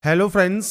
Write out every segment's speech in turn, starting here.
Hello friends.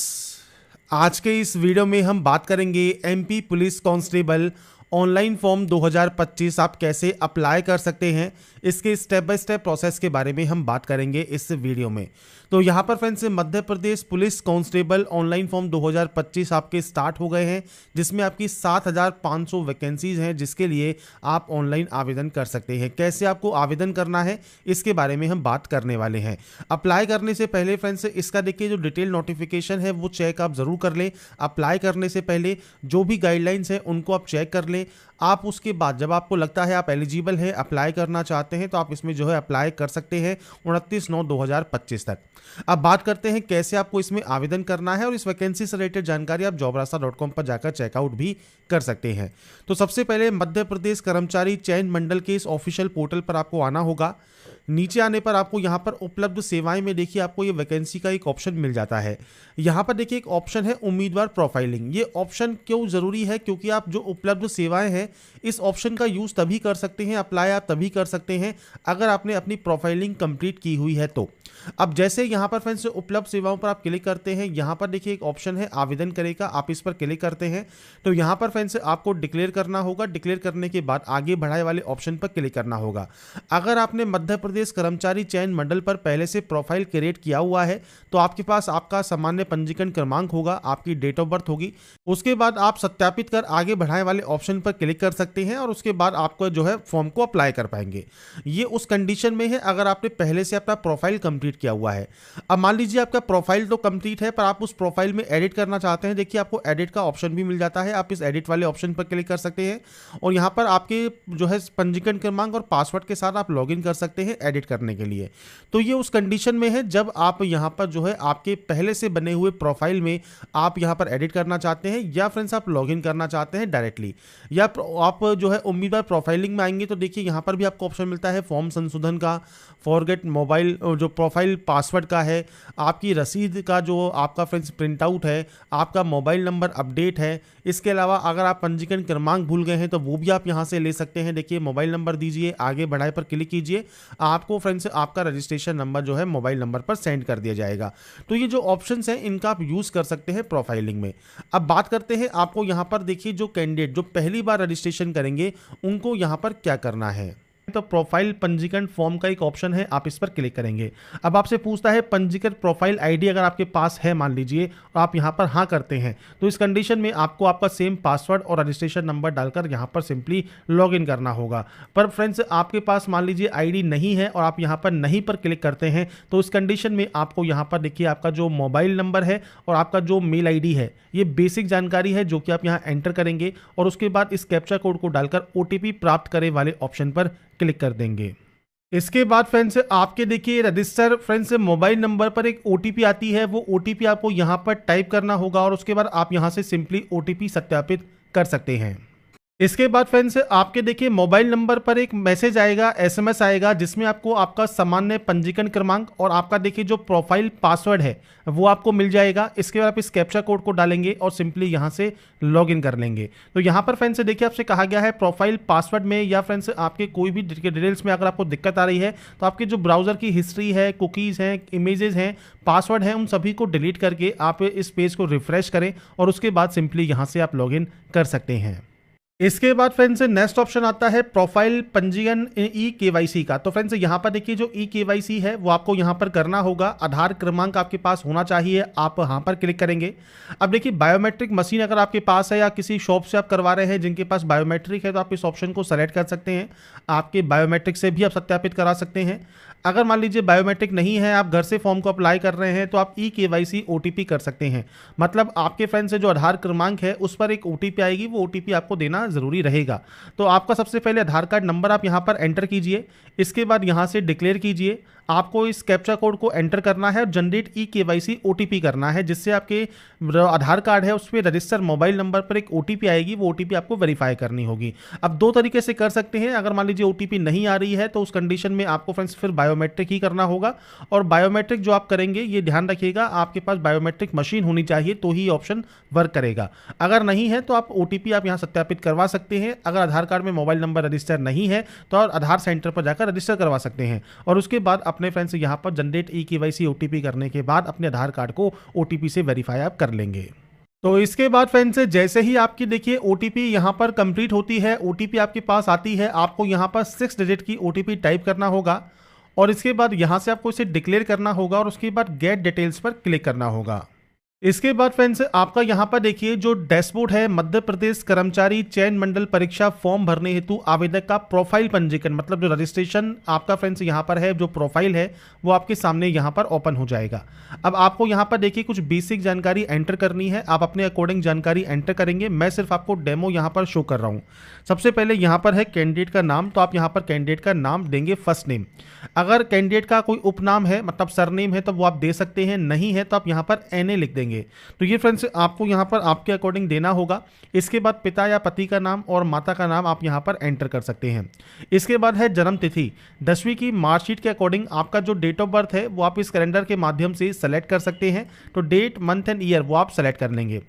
आज के इस वीडियो में हम बात करेंगे MP police constable online form 2025 आप कैसे अप्लाई कर सकते हैं। इसके स्टेप बाय स्टेप प्रोसेस के बारे में हम बात करेंगे इस वीडियो में। तो यहाँ पर friends Madhya Pradesh police constable online form 2025 आपके स्टार्ट हो गए हैं, जिसमें आपकी 7500 वैकेंसीज हैं जिसके लिए आप ऑनलाइन आवेदन कर सकते हैं। कैसे आपको आवेदन करना है इसके बारे में हम बात करने वाले हैं। अप्लाई करने से पहले फ्रेंड्स इसका देखिए जो डिटेल नोटिफिकेशन है वो चेक आप ज़रूर कर लें। अप्लाई करने से पहले जो भी गाइडलाइंस हैं उनको आप चेक कर लें। आप उसके बाद जब आपको लगता है आप एलिजिबल हैं, अप्लाई करना चाहते हैं, तो आप इसमें जो है अप्लाई कर सकते हैं 29/9/2025 तक। अब बात करते हैं कैसे आपको इसमें आवेदन करना है, और इस वैकेंसी से रिलेटेड जानकारी आप jobrasta.com पर जाकर चेकआउट भी कर सकते हैं। तो सबसे पहले मध्य प्रदेश कर्मचारी चयन मंडल के इस ऑफिशियल पोर्टल पर आपको आना होगा। नीचे आने पर आपको यहाँ पर उपलब्ध सेवाएं में देखिए आपको ये वैकेंसी का एक ऑप्शन मिल जाता है। यहाँ पर देखिए एक ऑप्शन है उम्मीदवार प्रोफाइलिंग। ये ऑप्शन क्यों ज़रूरी है? क्योंकि आप जो उपलब्ध सेवाएं हैं इस ऑप्शन का यूज़ तभी कर सकते हैं, अप्लाई आप तभी कर सकते हैं अगर आपने अपनी प्रोफाइलिंग कंप्लीट की हुई है। तो अब जैसे यहाँ पर फ्रेंड्स उपलब्ध सेवाओं पर आप क्लिक करते हैं, यहाँ पर देखिए एक ऑप्शन है आवेदन करेगा, आप इस पर क्लिक करते हैं तो यहाँ पर फ्रेंड्स आपको डिक्लेयर करना होगा। डिक्लेयर करने के बाद आगे बढ़ाए वाले ऑप्शन पर क्लिक करना होगा। अगर आपने मध्य प्रदेश कर्मचारी चयन मंडल पर पहले से प्रोफाइल क्रिएट किया हुआ है तो आपके पास आपका सामान्य पंजीकरण क्रमांक होगा, आपकी डेट ऑफ बर्थ होगी। उसके बाद आप सत्यापित कर आगे बढ़ाए वाले ऑप्शन पर क्लिक कर सकते हैं और उसके बाद आपको जो है फॉर्म को अप्लाई कर पाएंगे। ये उस कंडीशन में है अगर आपने पहले से अपना प्रोफाइल कंप्लीट किया हुआ है। अब मान लीजिए आपका प्रोफाइल तो कंप्लीट है पर आप उस प्रोफाइल में एडिट करना चाहते हैं, देखिए आपको एडिट का ऑप्शन भी मिल जाता है। आप इस एडिट वाले ऑप्शन पर क्लिक कर सकते हैं और यहाँ पर आपके जो है पंजीकरण क्रमांक और पासवर्ड के साथ आप लॉगिन कर सकते हैं एडिट करने के लिए। तो ये उस कंडीशन में है जब आप यहाँ पर जो है आपके पहले से बने हुए प्रोफाइल में आप यहाँ पर एडिट करना चाहते हैं या फ्रेंड्स आप लॉगिन करना चाहते हैं डायरेक्टली, या आप जो है उम्मीदवार प्रोफाइलिंग में आएंगे तो देखिए यहाँ पर भी आपको ऑप्शन मिलता है फॉर्म संशोधन का, फॉरगेट मोबाइल जो प्रोफाइल पासवर्ड का है, आपकी रसीद का जो आपका फ्रेंड्स प्रिंट आउट है, आपका मोबाइल नंबर अपडेट है। इसके अलावा अगर आप पंजीकरण क्रमांक भूल गए हैं तो वो भी आप यहाँ से ले सकते हैं। देखिए मोबाइल नंबर दीजिए, आगे बढ़ाए पर क्लिक कीजिए, आपको फ्रेंड्स आपका रजिस्ट्रेशन नंबर जो है मोबाइल नंबर पर सेंड कर दिया जाएगा। तो ये जो ऑप्शंस हैं इनका आप यूज़ कर सकते हैं प्रोफाइलिंग में। अब बात करते हैं आपको यहाँ पर देखिए जो कैंडिडेट जो पहली बार रजिस्ट्रेशन करेंगे उनको यहाँ पर क्या करना है। तो प्रोफाइल पंजीकरण फॉर्म का एक ऑप्शन है, आप इस पर क्लिक करेंगे। अब आपसे पूछता है पंजीकृत प्रोफाइल आईडी अगर आपके पास है मान लीजिए और आप यहाँ पर हाँ करते हैं तो इस कंडीशन में आपको आपका सेम पासवर्ड और रजिस्ट्रेशन नंबर डालकर यहाँ पर सिंपली लॉगिन करना होगा। पर फ्रेंड्स आपके पास मान लीजिए आईडी नहीं है और आप यहाँ पर नहीं पर क्लिक करते हैं तो इस कंडीशन में आपको यहाँ पर देखिए आपका जो मोबाइल नंबर है और आपका जो मेल आईडी है, ये बेसिक जानकारी है जो कि आप यहाँ एंटर करेंगे और उसके बाद इस कैप्चा कोड को डालकर ओटीपी प्राप्त करे वाले ऑप्शन पर क्लिक कर देंगे। इसके बाद फ्रेंड्स आपके देखिए रजिस्टर फ्रेंड्स मोबाइल नंबर पर एक ओटीपी आती है, वो ओटीपी आपको यहाँ पर टाइप करना होगा और उसके बाद आप यहाँ से सिंपली ओटीपी सत्यापित कर सकते हैं। इसके बाद फ्रेंड्स आपके देखिए मोबाइल नंबर पर एक मैसेज आएगा, एसएमएस आएगा, जिसमें आपको आपका सामान्य पंजीकरण क्रमांक और आपका देखिए जो प्रोफाइल पासवर्ड है वो आपको मिल जाएगा। इसके बाद आप इस कैप्चा कोड को डालेंगे और सिंपली यहाँ से लॉगिन कर लेंगे। तो यहाँ पर फ्रेंड्स देखिए आपसे कहा गया है प्रोफाइल पासवर्ड में या फ्रेंड्स आपके कोई भी डिटेल्स में अगर आपको दिक्कत आ रही है तो आपके जो ब्राउज़र की हिस्ट्री है, कुकीज़ हैं, इमेजेस हैं, पासवर्ड हैं, उन सभी को डिलीट करके आप इस पेज को रिफ्रेश करें और उसके बाद सिंपली यहाँ से आप लॉगिन कर सकते हैं। इसके बाद फ्रेंड्स नेक्स्ट ऑप्शन आता है प्रोफाइल पंजीयन ई केवाईसी का। तो फ्रेंड्स यहाँ पर देखिए जो ई केवाईसी है वो आपको यहाँ पर करना होगा। आधार क्रमांक आपके पास होना चाहिए, आप यहाँ पर क्लिक करेंगे। अब देखिए बायोमेट्रिक मशीन अगर आपके पास है या किसी शॉप से आप करवा रहे हैं जिनके पास बायोमेट्रिक है तो आप इस ऑप्शन को सेलेक्ट कर सकते हैं। आपके बायोमेट्रिक से भी आप सत्यापित करा सकते हैं। अगर मान लीजिए बायोमेट्रिक नहीं है, आप घर से फॉर्म को अप्लाई कर रहे हैं तो आप ई केवाईसी ओटीपी कर सकते हैं। मतलब आपके फ्रेंड से जो आधार क्रमांक है उस पर एक ओटीपी आएगी, वो ओटीपी आपको देना ज़रूरी रहेगा। तो आपका सबसे पहले आधार कार्ड नंबर आप यहाँ पर एंटर कीजिए। इसके बाद यहाँ से डिक्लेयर कीजिए, आपको इस कैप्चा कोड को एंटर करना है और जनरेट ई केवाईसी ओटीपी करना है, जिससे आपके आधार कार्ड है उस पर रजिस्टर मोबाइल नंबर पर एक ओटीपी आएगी, वो ओटीपी आपको वेरीफाई करनी होगी। अब दो तरीके से कर सकते हैं। अगर मान लीजिए ओटीपी नहीं आ रही है तो उस कंडीशन में आपको फ्रेंड्स फिर बायोमेट्रिक ही करना होगा। और बायोमेट्रिक जो आप करेंगे ये ध्यान रखिएगा, आपके पास बायोमेट्रिक मशीन होनी चाहिए तो ही ऑप्शन वर्क करेगा। अगर नहीं है तो आप OTP आप यहाँ सत्यापित करवा सकते हैं। अगर आधार कार्ड में मोबाइल नंबर रजिस्टर नहीं है तो आप आधार सेंटर पर जाकर रजिस्टर करवा सकते हैं, और उसके बाद अपने फ्रेंड से यहाँ पर जनरेट eKYC OTP करने के बाद अपने आधार कार्ड को OTP से वेरीफाई आप कर लेंगे। तो इसके बाद फ्रेंड्स जैसे ही आपकी देखिए OTP यहाँ पर कंप्लीट होती है, OTP आपके पास आती है, आपको यहाँ पर 6 डिजिट की OTP टाइप करना होगा, और इसके बाद यहाँ से आपको इसे डिक्लेयर करना होगा, और उसके बाद गेट डिटेल्स पर क्लिक करना होगा। इसके बाद फ्रेंड्स आपका यहाँ पर देखिए जो डैशबोर्ड है, मध्य प्रदेश कर्मचारी चयन मंडल परीक्षा फॉर्म भरने हेतु आवेदक का प्रोफाइल पंजीकरण, मतलब जो रजिस्ट्रेशन आपका फ्रेंड्स यहाँ पर है, जो प्रोफाइल है वो आपके सामने यहाँ पर ओपन हो जाएगा। अब आपको यहाँ पर देखिए कुछ बेसिक जानकारी एंटर करनी है, आप अपने अकॉर्डिंग जानकारी एंटर करेंगे। मैं सिर्फ आपको डेमो यहाँ पर शो कर रहा हूँ। सबसे पहले यहाँ पर है कैंडिडेट का नाम, तो आप यहाँ पर कैंडिडेट का नाम देंगे फर्स्ट नेम। अगर कैंडिडेट का कोई उपनाम है मतलब सरनेम है तो वो आप दे सकते हैं, नहीं है तो आप यहाँ पर NA लिख देंगे। तो ये फ्रेंड्स आपको यहाँ पर आपके अकॉर्डिंग देना होगा। इसके बाद पिता या पति का नाम और माता का नाम आप यहाँ पर एंटर कर सकते हैं। इसके बाद है जन्म तिथि, 10वीं की मार्कशीट के अकॉर्डिंग आपका जो डेट ऑफ बर्थ है वो आप इस कैलेंडर के माध्यम से सेलेक्ट कर सकते हैं। तो डेट, मंथ एंड ईयर वो आप सेलेक्ट कर लेंगे।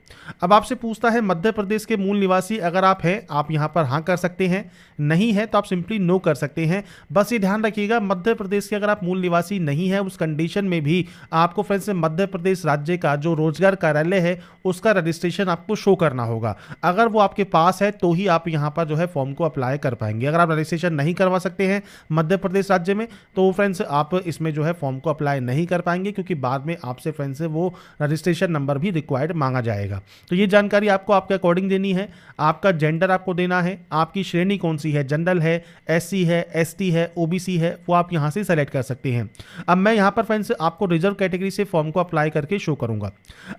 अब आपसे पूछता है मध्य प्रदेश के मूल निवासी, अगर आप हैं आप यहाँ पर हाँ कर सकते हैं, नहीं है तो आप सिंपली नो कर सकते हैं। बस ये ध्यान रखिएगा मध्य प्रदेश के अगर आप मूल निवासी नहीं है उस कंडीशन में भी आपको फ्रेंड्स मध्य प्रदेश राज्य का जो रोजगार कार्यालय है उसका रजिस्ट्रेशन आपको शो करना होगा। अगर वो आपके पास है तो ही आप यहाँ पर जो है फॉर्म को अप्लाई कर पाएंगे। अगर आप रजिस्ट्रेशन नहीं करवा सकते हैं मध्य प्रदेश राज्य में तो फ्रेंड्स आप इसमें जो है फॉर्म को अप्लाई नहीं कर पाएंगे, क्योंकि बाद में आपसे फ्रेंड्स वो रजिस्ट्रेशन नंबर भी रिक्वायर्ड मांगा जाएगा। तो ये जानकारी आपको आपके अकॉर्डिंग देनी है। आपका जेंडर आपको देना है, आपकी श्रेणी कौन सी है, जनरल है, SC है, ST है, OBC है, वो आप यहाँ से सेलेक्ट कर सकते हैं। अब मैं यहाँ पर फ्रेंड्स आपको रिजर्व कैटेगरी से फॉर्म को अप्लाई करके शो करूंगा।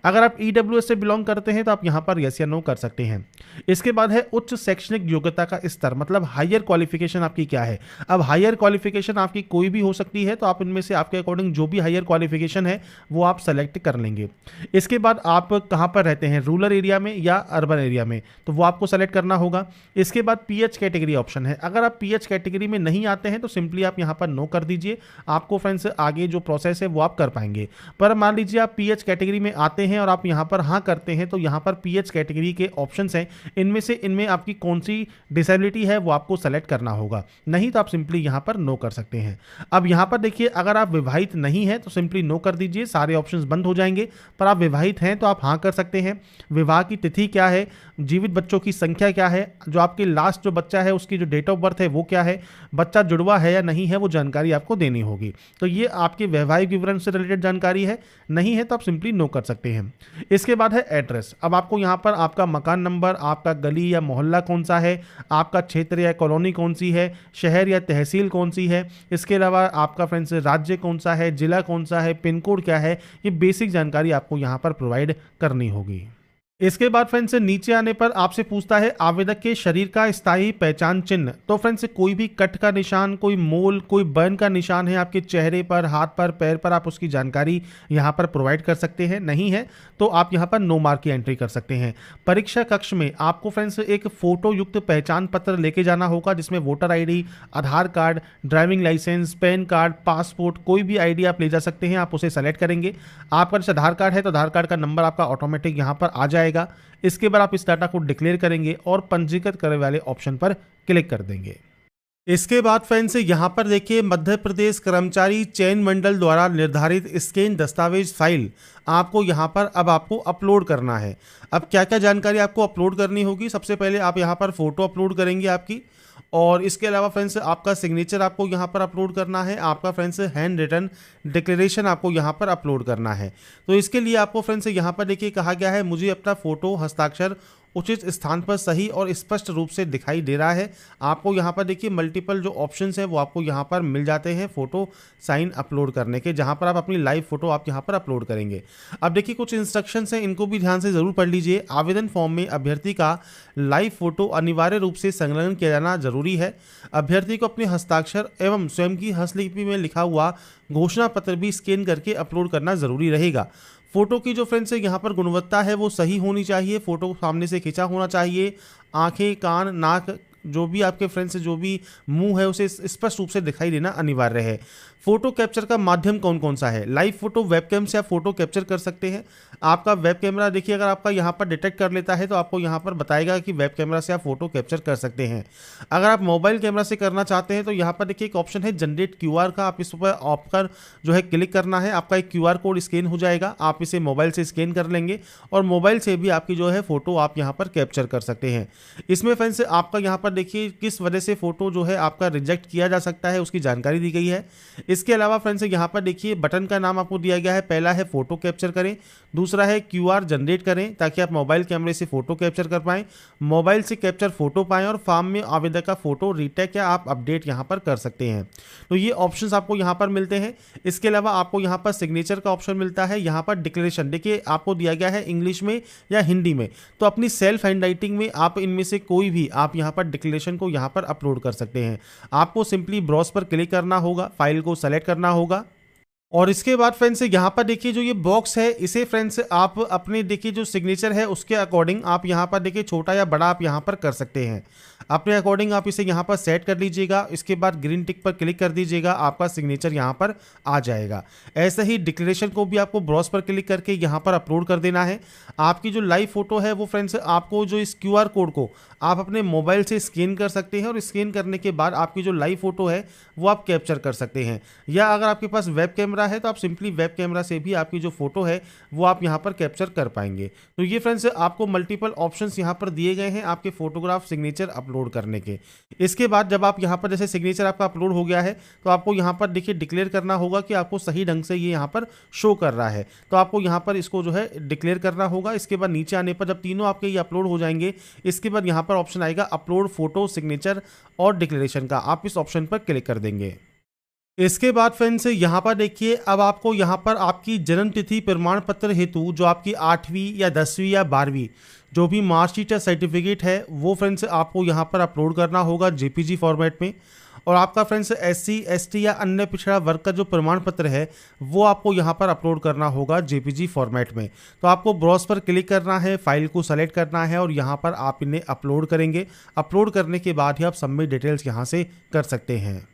अगर आप EWS से बिलोंग करते हैं तो आप यहाँ पर यस या नो कर सकते हैं। इसके बाद है उच्च शैक्षणिक योग्यता का स्तर, मतलब हायर क्वालिफिकेशन आपकी क्या है। अब हायर क्वालिफिकेशन आपकी कोई भी हो सकती है, तो आप इनमें से आपके अकॉर्डिंग जो भी हायर क्वालिफिकेशन है वो आप सेलेक्ट कर लेंगे। इसके बाद आप कहाँ पर रहते हैं, रूरल एरिया में या अर्बन एरिया में, तो वो आपको सेलेक्ट करना होगा। इसके बाद PH कैटेगरी ऑप्शन है, अगर आप PH कैटेगरी में नहीं आते हैं तो सिंपली आप यहाँ पर नो कर दीजिए। आपको फ्रेंड्स आगे जो प्रोसेस है वो आप कर पाएंगे। पर मान लीजिए आप PH कैटेगरी में आते हैं और आप यहाँ पर हाँ करते हैं, तो यहाँ पर PH कैटेगरी के ऑप्शंस हैं, इनमें आपकी कौन सी डिसेबिलिटी है वो आपको सेलेक्ट करना होगा, नहीं तो आप सिंपली यहाँ पर नो कर सकते हैं। अब यहाँ पर देखिए अगर आप विवाहित नहीं हैं तो सिंपली नो कर दीजिए, सारे ऑप्शंस बंद हो जाएंगे। पर आप विवाहित हैं तो आप हाँ कर सकते हैं। विवाह की तिथि क्या है, जीवित बच्चों की संख्या क्या है, जो आपके लास्ट जो बच्चा है उसकी जो डेट ऑफ बर्थ है वो क्या है, बच्चा जुड़वा है या नहीं है, वो जानकारी आपको देनी होगी। तो ये आपके वैवाहिक विवरण से रिलेटेड जानकारी है, नहीं है तो आप सिंपली नो कर सकते हैं। इसके बाद है एड्रेस। अब आपको यहाँ पर आपका मकान नंबर, आपका गली या मोहल्ला कौन सा है, आपका क्षेत्र या कॉलोनी कौन सी है, शहर या तहसील कौन सी है, इसके अलावा आपका फ्रेंड्स राज्य कौन सा है, जिला कौन सा है, पिन कोड क्या है, ये बेसिक जानकारी आपको यहाँ पर प्रोवाइड करनी होगी। इसके बाद फ्रेंड्स नीचे आने पर आपसे पूछता है आवेदक के शरीर का स्थायी पहचान चिन्ह। तो फ्रेंड्स कोई भी कट का निशान, कोई मोल, कोई बर्न का निशान है आपके चेहरे पर, हाथ पर, पैर पर, आप उसकी जानकारी यहाँ पर प्रोवाइड कर सकते हैं, नहीं है तो आप यहाँ पर नो मार्क की एंट्री कर सकते हैं। परीक्षा कक्ष में आपको फ्रेंड्स एक फोटो युक्त पहचान पत्र लेके जाना होगा, जिसमें voter ID, Aadhaar card, driving licence, PAN card, passport, कोई भी ID आप ले जा सकते हैं, आप उसे सेलेक्ट करेंगे। आपका जैसे आधार कार्ड है तो आधार कार्ड का नंबर आपका ऑटोमेटिक यहाँ पर आ जाएगा। इसके बाद आप इस डाटा को डिक्लेयर करेंगे और पंजीकृत करने वाले ऑप्शन पर क्लिक कर देंगे। इसके बाद फ्रेंड्स यहाँ पर देखिए मध्य प्रदेश कर्मचारी चयन मंडल द्वारा निर्धारित स्कैन दस्तावेज फाइल आपको यहाँ पर अब आपको अपलोड करना है। अब क्या क्या जानकारी आपको अपलोड करनी होगी, सबसे पहले आप यहाँ पर फोटो अपलोड करेंगे आपकी, और इसके अलावा फ्रेंड्स आपका सिग्नेचर आपको यहाँ पर अपलोड करना है, आपका फ्रेंड्स हैंड रिटन डिक्लेरेशन आपको यहाँ पर अपलोड करना है। तो इसके लिए आपको फ्रेंड्स यहाँ पर देखिए कहा गया है मुझे अपना फोटो हस्ताक्षर उचित स्थान पर सही और स्पष्ट रूप से दिखाई दे रहा है। आपको यहाँ पर देखिए मल्टीपल जो ऑप्शंस हैं वो आपको यहाँ पर मिल जाते हैं फोटो साइन अपलोड करने के, जहाँ पर आप अपनी लाइव फोटो आप यहाँ पर अपलोड करेंगे। अब देखिए कुछ इंस्ट्रक्शंस हैं, इनको भी ध्यान से ज़रूर पढ़ लीजिए। आवेदन फॉर्म में अभ्यर्थी का लाइव फोटो अनिवार्य रूप से संलग्न किया जाना जरूरी है। अभ्यर्थी को अपने हस्ताक्षर एवं स्वयं की हस्तलिपि में लिखा हुआ घोषणा पत्र भी स्कैन करके अपलोड करना जरूरी रहेगा। फोटो की जो फ्रेंड्स है यहाँ पर गुणवत्ता है वो सही होनी चाहिए, फोटो सामने से खींचा होना चाहिए, आंखें, कान, नाक, जो भी आपके फ्रेंड्स जो भी मुंह है उसे स्पष्ट रूप से दिखाई देना अनिवार्य है। फोटो कैप्चर का माध्यम कौन कौन सा है। लाइव फोटो वेबकैम से आप फोटो कैप्चर कर सकते हैं। आपका वेब कैमरा देखिए अगर आपका यहाँ पर डिटेक्ट कर लेता है तो आपको यहाँ पर बताएगा कि वेब कैमरा से आप फोटो कैप्चर कर सकते हैं। अगर आप मोबाइल कैमरा से करना चाहते हैं तो यहाँ पर देखिए एक ऑप्शन है जनरेट क्यूआर का, आप इस पर ऑप्शन जो है क्लिक करना है, आपका एक क्यूआर कोड स्कैन हो जाएगा, आप इसे मोबाइल से स्कैन कर लेंगे और मोबाइल से भी आपकी जो है फोटो आप यहाँ पर कैप्चर कर सकते हैं। इसमें फ्रेंड्स आपका यहाँ पर देखिए किस वजह से फोटो जो है आपका रिजेक्ट किया जा सकता है उसकी जानकारी दी गई है। इसके अलावा फ्रेंड्स यहाँ पर देखिए बटन का नाम आपको दिया गया है, पहला है फोटो कैप्चर करें, दूसरा है क्यूआर जनरेट करें ताकि आप मोबाइल कैमरे से फोटो कैप्चर कर पाएं, मोबाइल से कैप्चर फोटो पाएं और फॉर्म में आवेदक का फोटो रीटेक या आप अपडेट यहां पर कर सकते हैं। तो ये ऑप्शंस आपको यहां पर मिलते हैं। इसके अलावा आपको यहां पर सिग्नेचर का ऑप्शन मिलता है, यहां पर डिक्लेरेशन देखिए आपको दिया गया है इंग्लिश में या हिंदी में, तो अपनी सेल्फ हैंड राइटिंग में आप इनमें से कोई भी आप यहां पर डिक्लेरेशन को यहां पर अपलोड कर सकते हैं। आपको सिंपली ब्राउज पर क्लिक करना होगा, फाइल को सेलेक्ट करना होगा और इसके बाद फ्रेंड्स यहाँ पर देखिए जो ये बॉक्स है इसे फ्रेंड्स आप अपने देखिए जो सिग्नेचर है उसके अकॉर्डिंग आप यहाँ पर देखिए छोटा या बड़ा आप यहाँ पर कर सकते हैं। अपने अकॉर्डिंग आप इसे यहाँ पर सेट कर लीजिएगा। इसके बाद ग्रीन टिक पर क्लिक कर दीजिएगा, आपका सिग्नेचर यहाँ पर आ जाएगा। ऐसे ही डिक्लेरेशन को भी आपको ब्राउज पर क्लिक करके यहाँ पर अपलोड कर देना है। आपकी जो लाइव फोटो है वो फ्रेंड्स आपको जो इस क्यूआर कोड को आप अपने मोबाइल से स्कैन कर सकते हैं और स्कैन करने के बाद आपकी जो लाइव फोटो है वो आप कैप्चर कर सकते हैं। या अगर आपके पास वेब कैमरा है तो आप सिंपली वेब कैमरा से भी आपकी जो फोटो है वो आप यहाँ पर कैप्चर कर पाएंगे। तो ये फ्रेंड्स आपको मल्टीपल ऑप्शंस यहाँ पर दिए गए हैं आपके फोटोग्राफ सिग्नेचर अपलोड करने के। इसके बाद जब आप यहाँ पर जैसे सिग्नेचर आपका अपलोड हो गया है तो आपको यहाँ पर देखिए डिक्लेयर करना होगा कि आपको सही ढंग से ये यहाँ पर शो कर रहा है, तो आपको यहाँ पर इसको जो है डिक्लेयर करना होगा। इसके बाद नीचे आने पर जब तीनों आपके ये अपलोड हो जाएंगे इसके बाद यहाँ पर ऑप्शन आएगा अपलोड फोटो सिग्नेचर और डिक्लेरेशन का, आप इस ऑप्शन पर क्लिक कर देंगे। इसके बाद फ्रेंड्स यहाँ पर देखिए अब आपको यहाँ पर आपकी जन्म तिथि प्रमाण पत्र हेतु जो आपकी 8वीं या 10वीं या 12वीं जो भी मार्कशीट या सर्टिफिकेट है वो फ्रेंड्स आपको यहाँ पर अपलोड करना होगा जेपीजी फॉर्मेट में। और आपका फ्रेंड्स एससी एसटी या अन्य पिछड़ा वर्ग का जो प्रमाण पत्र है वो आपको यहाँ पर अपलोड करना होगा जेपीजी फॉर्मेट में। तो आपको ब्राउज पर क्लिक करना है, फाइल को सेलेक्ट करना है और यहाँ पर आप इन्हें अपलोड करेंगे। अपलोड करने के बाद ही आप सबमिट डिटेल्स यहाँ से कर सकते हैं।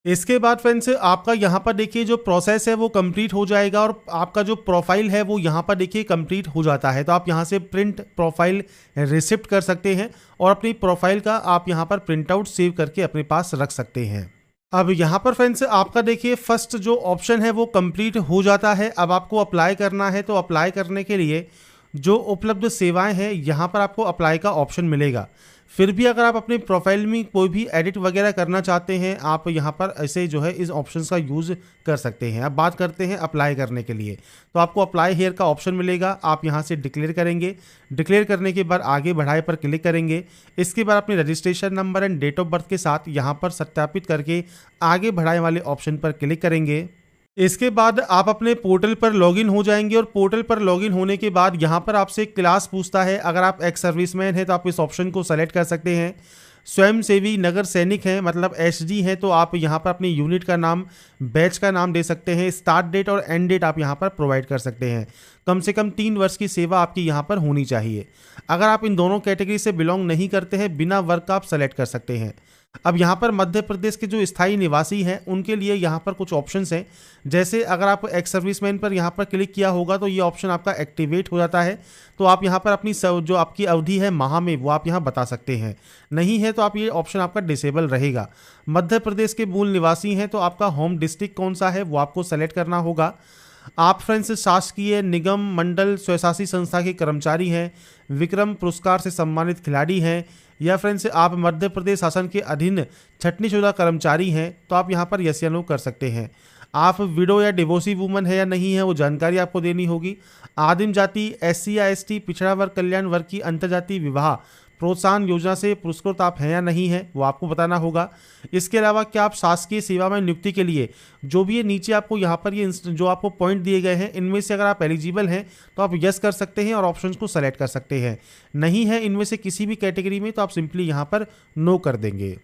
इसके बाद फ्रेंड्स आपका यहाँ पर देखिए जो प्रोसेस है वो कंप्लीट हो जाएगा और आपका जो प्रोफाइल है वो यहाँ पर देखिए कंप्लीट हो जाता है। तो आप यहाँ से प्रिंट प्रोफाइल रिसिप्ट कर सकते हैं और अपनी प्रोफाइल का आप यहाँ पर प्रिंट आउट सेव करके अपने पास रख सकते हैं। अब यहाँ पर फ्रेंड्स आपका देखिए फर्स्ट जो ऑप्शन है वो कंप्लीट हो जाता है। अब आपको अप्लाई करना है, तो अप्लाई करने के लिए जो उपलब्ध सेवाएं हैं यहाँ पर आपको अप्लाई का ऑप्शन मिलेगा। फिर भी अगर आप अपने प्रोफाइल में कोई भी एडिट वगैरह करना चाहते हैं आप यहाँ पर ऐसे जो है इस ऑप्शंस का यूज़ कर सकते हैं। अब बात करते हैं अप्लाई करने के लिए, तो आपको अप्लाई हेयर का ऑप्शन मिलेगा, आप यहाँ से डिक्लेयर करेंगे। डिक्लेयर करने के बाद आगे बढ़ाए पर क्लिक करेंगे। इसके बाद अपने registration number and date of birth के साथ यहाँ पर सत्यापित करके आगे बढ़ाए वाले ऑप्शन पर क्लिक करेंगे। इसके बाद आप अपने पोर्टल पर लॉगिन हो जाएंगे और पोर्टल पर लॉगिन होने के बाद यहाँ पर आपसे क्लास पूछता है। अगर आप एक्स सर्विसमैन हैं तो आप इस ऑप्शन को सेलेक्ट कर सकते हैं। स्वयंसेवी नगर सैनिक हैं मतलब एसडी हैं तो आप यहाँ पर अपनी यूनिट का नाम, बैच का नाम दे सकते हैं। स्टार्ट डेट और एंड डेट आप यहाँ पर प्रोवाइड कर सकते हैं। कम से कम 3 वर्ष की सेवा आपकी यहाँ पर होनी चाहिए। अगर आप इन दोनों कैटेगरी से बिलोंग नहीं करते हैं, बिना वर्ग का आप सेलेक्ट कर सकते हैं। अब यहाँ पर मध्य प्रदेश के जो स्थायी निवासी हैं उनके लिए यहाँ पर कुछ ऑप्शंस हैं। जैसे अगर आप एक्स सर्विसमैन पर यहाँ पर क्लिक किया होगा तो ये ऑप्शन आपका एक्टिवेट हो जाता है। तो आप यहाँ पर अपनी जो आपकी अवधि है माह में वो आप यहाँ बता सकते हैं। नहीं है तो आप ये ऑप्शन आपका डिसेबल रहेगा। मध्य प्रदेश के मूल निवासी हैं तो आपका होम डिस्ट्रिक्ट कौन सा है वो आपको सेलेक्ट करना होगा। आप फ्रेंड्स शासकीय निगम मंडल स्वशासी संस्था के कर्मचारी हैं, विक्रम पुरस्कार से सम्मानित खिलाड़ी हैं, या फ्रेंड्स आप मध्य प्रदेश शासन के अधीन छटनीशुदा कर्मचारी हैं तो आप यहाँ पर यस या नो कर सकते हैं। आप विडो या डिवोर्सी वूमन है या नहीं है वो जानकारी आपको देनी होगी। आदिम जाति, एससी या एसटी, पिछड़ा वर्ग कल्याण वर्ग की अंतर्जातीय विवाह प्रोत्साहन योजना से पुरस्कृत आप हैं या नहीं है वो आपको बताना होगा। इसके अलावा क्या आप शासकीय सेवा में नियुक्ति के लिए जो भी ये नीचे आपको यहाँ पर ये जो आपको पॉइंट दिए गए हैं इनमें से अगर आप एलिजिबल हैं तो आप यस कर सकते हैं और ऑप्शंस को सेलेक्ट कर सकते हैं। नहीं है इनमें से किसी भी कैटेगरी में तो आप सिंपली यहाँ पर नो कर देंगे।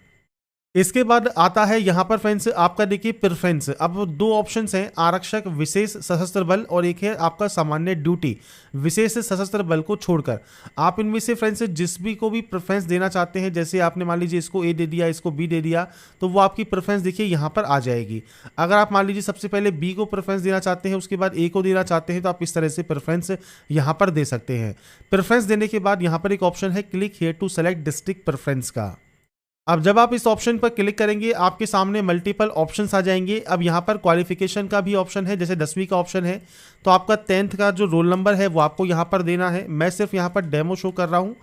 इसके बाद आता है यहाँ पर फ्रेंड्स आपका देखिए प्रेफरेंस। अब दो ऑप्शंस हैं, आरक्षक विशेष सशस्त्र बल और एक है आपका सामान्य ड्यूटी विशेष सशस्त्र बल को छोड़कर। आप इनमें से फ्रेंड्स जिस भी को भी प्रेफरेंस देना चाहते हैं, जैसे आपने मान लीजिए इसको ए दे दिया, इसको बी दे दिया, तो वो आपकी प्रेफरेंस देखिए यहाँ पर आ जाएगी। अगर आप मान लीजिए सबसे पहले बी को प्रेफरेंस देना चाहते हैं, उसके बाद ए को देना चाहते हैं, तो आप इस तरह से प्रेफरेंस यहाँ पर दे सकते हैं। प्रेफरेंस देने के बाद यहाँ पर एक ऑप्शन है click here to select district preference का। अब जब आप इस ऑप्शन पर क्लिक करेंगे आपके सामने मल्टीपल ऑप्शंस आ जाएंगे। अब यहाँ पर क्वालिफिकेशन का भी ऑप्शन है, जैसे 10वीं का ऑप्शन है तो आपका 10th का जो रोल नंबर है वो आपको यहाँ पर देना है। मैं सिर्फ यहाँ पर डेमो शो कर रहा हूँ।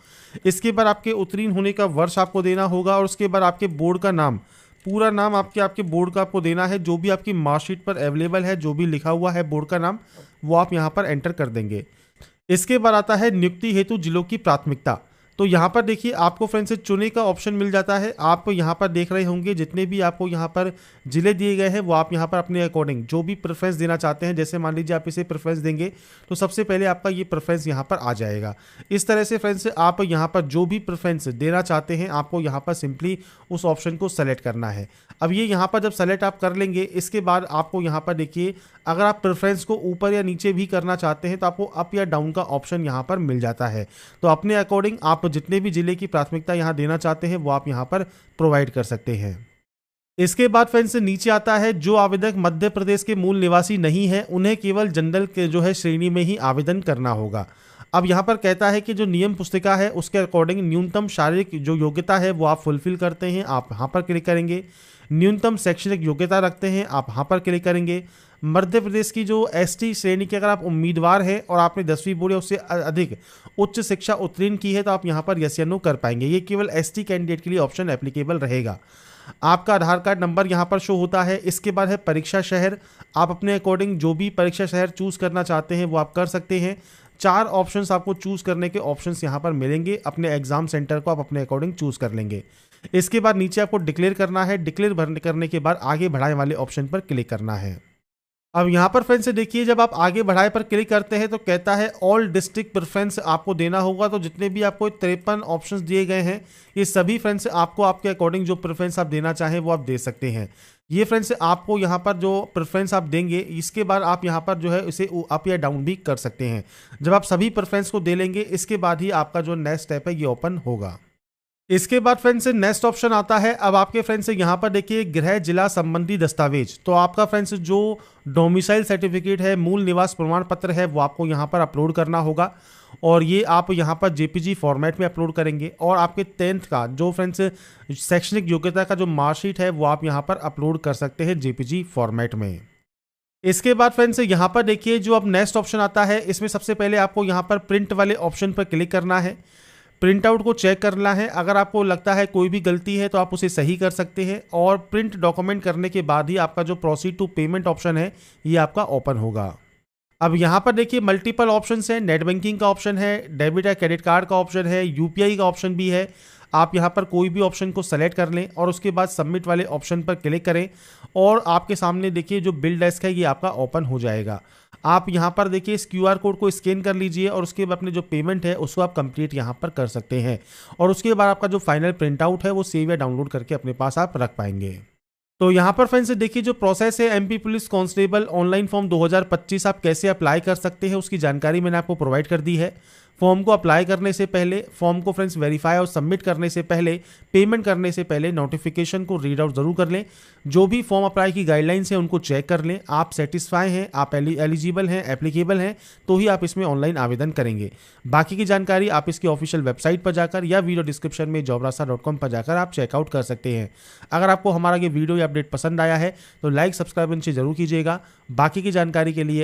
इसके बाद आपके उत्तीर्ण होने का वर्ष आपको देना होगा और उसके बाद आपके बोर्ड का नाम, पूरा नाम आपके बोर्ड का आपको देना है। जो भी आपकी मार्कशीट पर अवेलेबल है, जो भी लिखा हुआ है बोर्ड का नाम, वो आप यहाँ पर एंटर कर देंगे। इसके बाद आता है नियुक्ति हेतु जिलों की प्राथमिकता। तो यहाँ पर देखिए आपको फ्रेंड्स चुने का ऑप्शन मिल जाता है। आप यहाँ पर देख रहे होंगे जितने भी आपको यहाँ पर जिले दिए गए हैं वो आप यहाँ पर अपने अकॉर्डिंग जो भी प्रेफरेंस देना चाहते हैं, जैसे मान लीजिए आप इसे प्रेफरेंस देंगे तो सबसे पहले आपका ये प्रेफरेंस यहाँ पर आ जाएगा। इस तरह से फ्रेंड्स आप यहाँ पर जो भी प्रेफरेंस देना चाहते हैं आपको यहाँ पर सिंपली उस ऑप्शन को सेलेक्ट करना है। अब ये यहाँ पर जब सेलेक्ट आप कर लेंगे, इसके बाद आपको यहाँ पर देखिए अगर आप प्रेफरेंस को ऊपर या नीचे भी करना चाहते हैं तो आपको अप या डाउन का ऑप्शन यहाँ पर मिल जाता है। तो अपने अकॉर्डिंग आप जितने भी जिले की प्राथमिकता यहाँ देना चाहते हैं वो आप यहाँ पर प्रोवाइड कर सकते हैं। इसके बाद फ्रेंड्स नीचे आता है जो आवेदक मध्य प्रदेश के मूल निवासी नहीं है उन्हें केवल जनरल के जो है श्रेणी में ही आवेदन करना होगा। अब यहाँ पर कहता है कि जो नियम पुस्तिका है उसके अकॉर्डिंग न्यूनतम शारीरिक जो योग्यता है वो आप फुलफिल करते हैं, आप यहाँ पर क्लिक करेंगे। न्यूनतम शैक्षणिक योग्यता रखते हैं, आप यहाँ पर क्लिक करेंगे। मध्य प्रदेश की जो एसटी श्रेणी के अगर आप उम्मीदवार हैं और आपने 10वीं बोर्ड या उससे अधिक उच्च शिक्षा उत्तीर्ण की है तो आप यहाँ पर यस या नो कर पाएंगे। ये केवल एसटी कैंडिडेट के लिए ऑप्शन एप्लीकेबल रहेगा। आपका आधार कार्ड नंबर यहाँ पर शो होता है। इसके बाद है परीक्षा शहर, आप अपने अकॉर्डिंग जो भी परीक्षा शहर चूज़ करना चाहते हैं वो आप कर सकते हैं। 4 ऑप्शंस आपको चूज़ करने के ऑप्शंस यहाँ पर मिलेंगे। अपने एग्जाम सेंटर को आप अपने अकॉर्डिंग चूज़ कर लेंगे। इसके बाद नीचे आपको डिक्लेयर करना है। डिक्लेयर करने के बाद आगे बढ़ाए वाले ऑप्शन पर क्लिक करना है। अब यहाँ पर फ्रेंड्स देखिए जब आप आगे बढ़ाए पर क्लिक करते हैं तो कहता है ऑल डिस्ट्रिक्ट प्रेफरेंस आपको देना होगा। तो जितने भी आपको 53 ऑप्शंस दिए गए हैं ये सभी फ्रेंड्स आपको आपके अकॉर्डिंग जो प्रेफरेंस आप देना चाहें वो आप दे सकते हैं। ये फ्रेंड्स आपको यहाँ पर जो प्रेफरेंस आप देंगे इसके बाद आप यहाँ पर जो है इसे अप या डाउन भी कर सकते हैं। जब आप सभी प्रेफरेंस को दे लेंगे इसके बाद ही आपका जो नेक्स्ट स्टेप है ये ओपन होगा। इसके बाद फ्रेंड्स नेक्स्ट ऑप्शन आता है। अब आपके फ्रेंड्स यहाँ पर देखिए गृह जिला संबंधी दस्तावेज। तो आपका फ्रेंड्स जो डोमिसाइल सर्टिफिकेट है, मूल निवास प्रमाण पत्र है, वो आपको यहाँ पर अपलोड करना होगा और ये आप यहाँ पर जेपीजी फॉर्मेट में अपलोड करेंगे। और आपके 10th का जो फ्रेंड्स शैक्षणिक योग्यता का जो मार्कशीट है वो आप यहाँ पर अपलोड कर सकते हैं जेपीजी फॉर्मेट में। इसके बाद फ्रेंड्स यहाँ पर देखिए जो अब नेक्स्ट ऑप्शन आता है इसमें सबसे पहले आपको यहाँ पर प्रिंट वाले ऑप्शन पर क्लिक करना है। प्रिंट आउट को चेक करना है। अगर आपको लगता है कोई भी गलती है तो आप उसे सही कर सकते हैं और प्रिंट डॉक्यूमेंट करने के बाद ही आपका जो प्रोसीड टू पेमेंट ऑप्शन है ये आपका ओपन होगा। अब यहाँ पर देखिए मल्टीपल ऑप्शंस हैं। नेट बैंकिंग का ऑप्शन है, डेबिट या क्रेडिट कार्ड का ऑप्शन है, यूपीआई का ऑप्शन भी है। आप यहाँ पर कोई भी ऑप्शन को सेलेक्ट कर लें और उसके बाद सबमिट वाले ऑप्शन पर क्लिक करें और आपके सामने देखिए जो बिल डेस्क है ये आपका ओपन हो जाएगा। आप यहाँ पर देखिए इस क्यूआर कोड को स्कैन कर लीजिए और उसके बाद अपने जो पेमेंट है उसको आप कंप्लीट यहाँ पर कर सकते हैं और उसके बाद आपका जो फाइनल प्रिंट आउट है वो सेव या डाउनलोड करके अपने पास आप रख पाएंगे। तो यहाँ पर फ्रेंड्स देखिए जो प्रोसेस है MP police constable online form 2025 आप कैसे अप्लाई कर सकते हैं उसकी जानकारी मैंने आपको प्रोवाइड कर दी है। फॉर्म को अप्लाई करने से पहले, फॉर्म को फ्रेंड्स वेरीफाई और सबमिट करने से पहले, पेमेंट करने से पहले नोटिफिकेशन को रीड आउट जरूर कर लें। जो भी फॉर्म अप्लाई की गाइडलाइंस हैं उनको चेक कर लें। आप सेटिस्फाई हैं, आप एलिजिबल हैं, एप्लीकेबल हैं तो ही आप इसमें ऑनलाइन आवेदन करेंगे। बाकी की जानकारी आप इसकी ऑफिशियल वेबसाइट पर जाकर या वीडियो डिस्क्रिप्शन में jobrasta.com पर जाकर आप चेकआउट कर सकते हैं। अगर आपको हमारा ये वीडियो या अपडेट पसंद आया है तो लाइक सब्सक्राइब इनसे जरूर कीजिएगा। बाकी की जानकारी के लिए